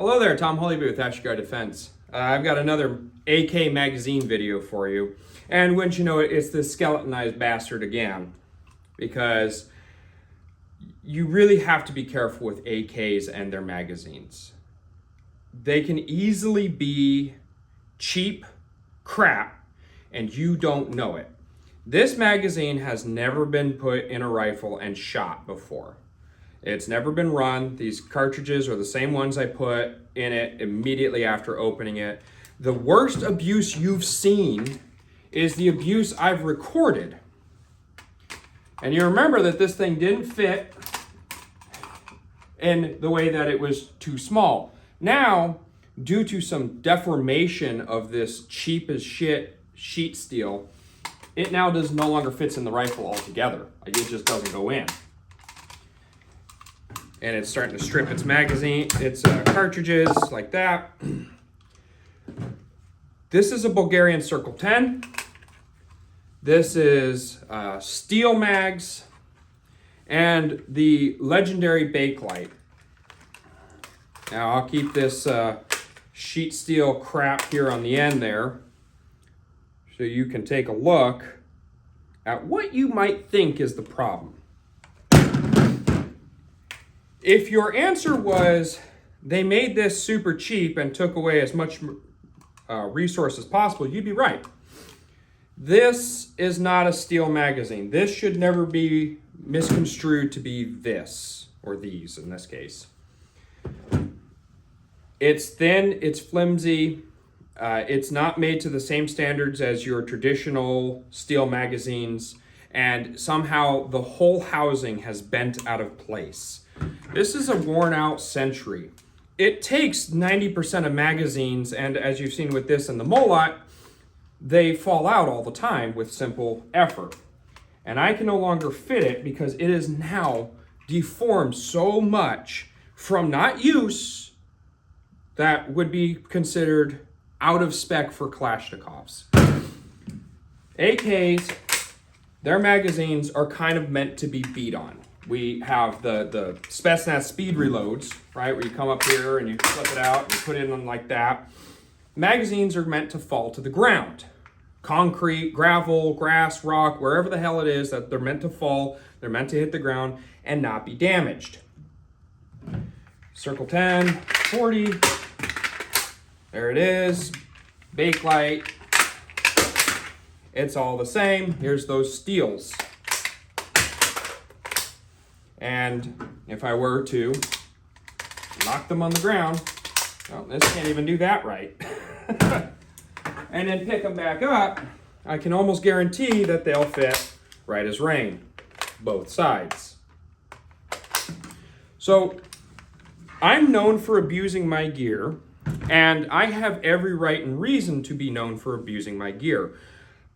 Hello there, Tom Hollyby with Ashgar Defense. I've got another AK magazine video for you. And wouldn't you know it, it's this skeletonized bastard again. Because you really have to be careful with AKs and their magazines. They can easily be cheap crap and you don't know it. This magazine has never been put in a rifle and shot before. It's never been run. These cartridges are the same ones I put in it immediately after opening it. The worst abuse you've seen is the abuse I've recorded. And you remember that this thing didn't fit in the way that it was too small. Now, due to some deformation of this cheap as shit sheet steel, it now no longer fits in the rifle altogether. It just doesn't go in. And it's starting to strip its magazine, its cartridges like that. This is a Bulgarian Circle 10. This is steel mags and the legendary Bakelite. Now I'll keep this sheet steel crap here on the end there so you can take a look at what you might think is the problem. If your answer was they made this super cheap and took away as much resource as possible, you'd be right. This is not a steel magazine. This should never be misconstrued to be this, or these in this case. It's thin, it's flimsy, it's not made to the same standards as your traditional steel magazines, and somehow the whole housing has bent out of place. This is a worn out Century. It takes 90% of magazines, and as you've seen with this and the Molot, they fall out all the time with simple effort. And I can no longer fit it because it is now deformed so much from not use that would be considered out of spec for Kalashnikovs. AKs, their magazines are kind of meant to be beat on. We have the Spetsnaz speed reloads, right, where you come up here and you flip it out and you put it in like that. Magazines are meant to fall to the ground. Concrete, gravel, grass, rock, wherever the hell it is that they're meant to fall, they're meant to hit the ground and not be damaged. Circle 10, 40, there it is, Bakelite, it's all the same. Here's those steels. And if I were to knock them on the ground, well, this can't even do that right. And then pick them back up, I can almost guarantee that they'll fit right as rain, both sides. So I'm known for abusing my gear, and I have every right and reason to be known for abusing my gear.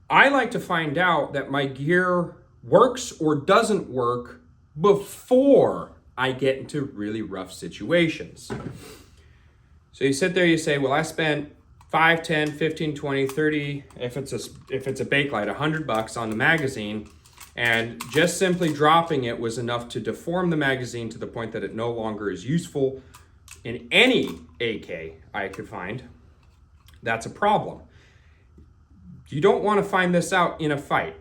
I like to find out that my gear works or doesn't work before I get into really rough situations. So you sit there, you say, well, I spent 5, 10, 15, 20, 30, if it's a Bakelite, $100 on the magazine, and just simply dropping it was enough to deform the magazine to the point that it no longer is useful in any AK I could find. That's a problem. You don't want to find this out in a fight.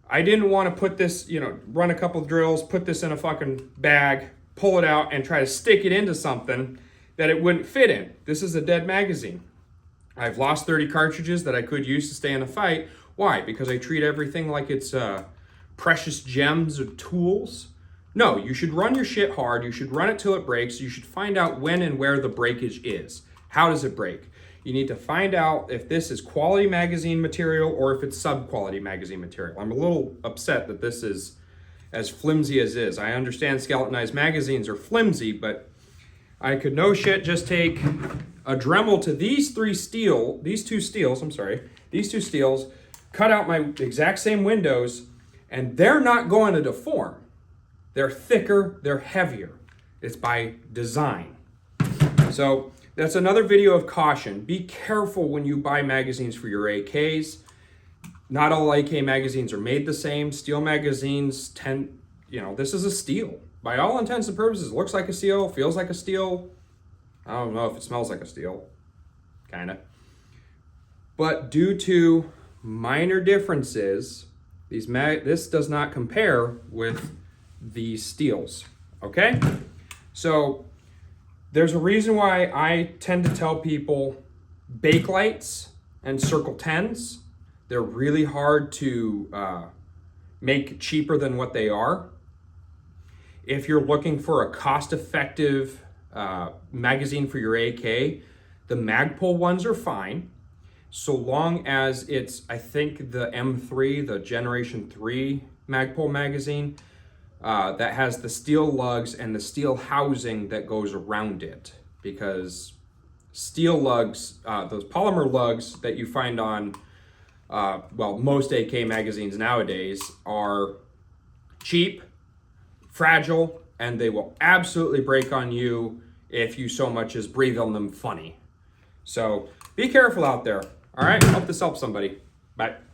I didn't want to put this, run a couple of drills, put this in a fucking bag, pull it out, and try to stick it into something that it wouldn't fit in. This is a dead magazine. I've lost 30 cartridges that I could use to stay in a fight. Why? Because I treat everything like it's precious gems or tools? No, you should run your shit hard. You should run it till it breaks. You should find out when and where the breakage is. How does it break? You need to find out if this is quality magazine material or if it's sub-quality magazine material. I'm a little upset that this is as flimsy as is. I understand skeletonized magazines are flimsy, but I could no shit just take a Dremel to these two steels, cut out my exact same windows, and they're not going to deform. They're thicker, they're heavier. It's by design. So that's another video of caution. Be careful when you buy magazines for your AKs. Not all AK magazines are made the same. Steel magazines this is a steel. By all intents and purposes, it looks like a steel, feels like a steel. I don't know if it smells like a steel, kind of. But due to minor differences, this does not compare with these steels, okay? So there's a reason why I tend to tell people Bakelites and Circle 10s, they're really hard to make cheaper than what they are. If you're looking for a cost-effective magazine for your AK, the Magpul ones are fine, so long as it's, I think the M3, the Generation 3 Magpul magazine, that has the steel lugs and the steel housing that goes around it. Because steel lugs, those polymer lugs that you find on, well, most AK magazines nowadays are cheap, fragile, and they will absolutely break on you if you so much as breathe on them funny. So be careful out there. All right, hope this helps somebody. Bye.